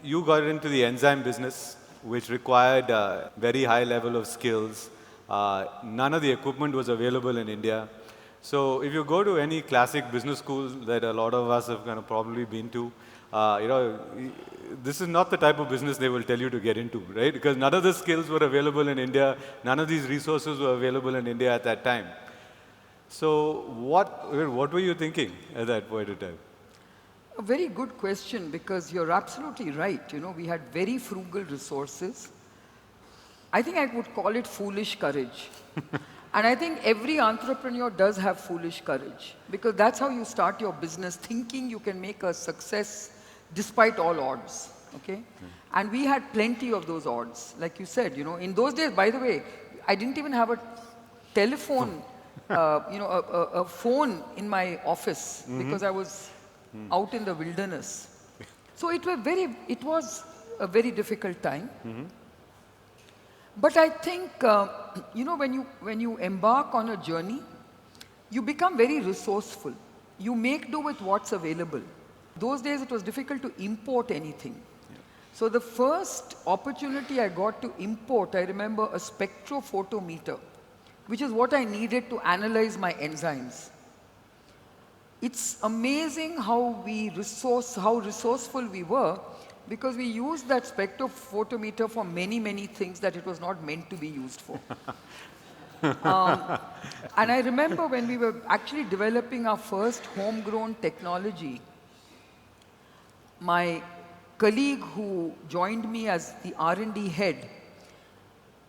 you got into the enzyme business, which required a very high level of skills. None of the equipment was available in India. So if you go to any classic business school that a lot of us have kind of probably been to, this is not the type of business they will tell you to get into, right? Because none of the skills were available in India. None of these resources were available in India at that time. So what were you thinking at that point in time? A very good question, because you're absolutely right. We had very frugal resources. I think I would call it foolish courage. And I think every entrepreneur does have foolish courage, because that's how you start your business, thinking you can make a success despite all odds, okay? And we had plenty of those odds. Like you said, in those days, by the way, I didn't even have a telephone, a phone in my office, because I was out in the wilderness. So it was a very difficult time. But I think, when you embark on a journey, you become very resourceful. You make do with what's available. Those days, it was difficult to import anything. So the first opportunity I got to import, I remember, a spectrophotometer, which is what I needed to analyze my enzymes. It's amazing how resourceful we were, because we used that spectrophotometer for many, many things that it was not meant to be used for. And I remember when we were actually developing our first homegrown technology, my colleague who joined me as the R&D head,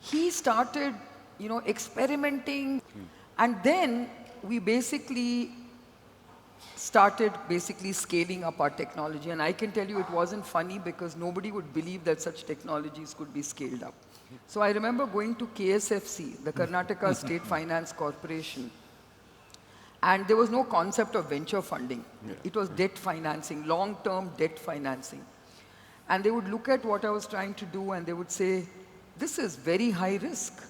he started, experimenting. And then we started scaling up our technology. And I can tell you it wasn't funny, because nobody would believe that such technologies could be scaled up. So I remember going to KSFC, the Karnataka State Finance Corporation, and there was no concept of venture funding. It was debt financing, long-term debt financing. And they would look at what I was trying to do, and they would say, this is very high risk.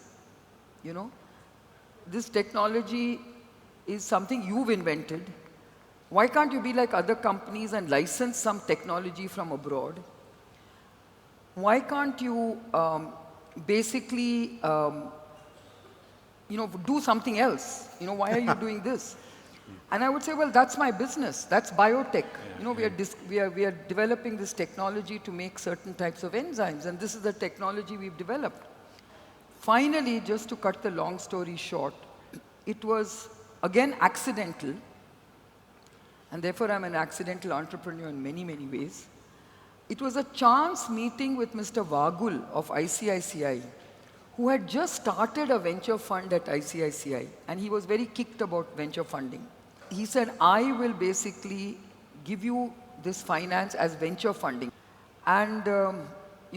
This technology is something you've invented. Why can't you be like other companies and license some technology from abroad? Why can't you do something else? Why are you doing this? And I would say, well, that's my business. That's biotech. We are developing this technology to make certain types of enzymes, and this is the technology we've developed. Finally, just to cut the long story short, it was, again, accidental. And therefore, I'm an accidental entrepreneur in many, many ways. It was a chance meeting with Mr. Vagul of ICICI, who had just started a venture fund at ICICI, and he was very kicked about venture funding. He said, I will basically give you this finance as venture funding. And,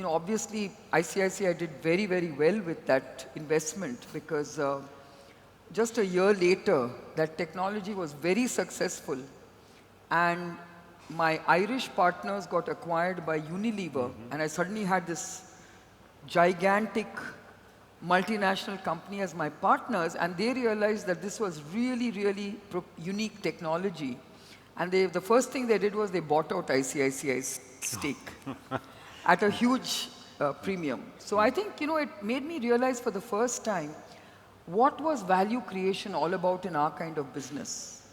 obviously, ICICI did very, very well with that investment, because just a year later, that technology was very successful. And my Irish partners got acquired by Unilever, and I suddenly had this gigantic multinational company as my partners, and they realized that this was really, really unique technology. And the first thing they did was they bought out ICICI's stake at a huge premium. So I think, it made me realize for the first time what was value creation all about in our kind of business.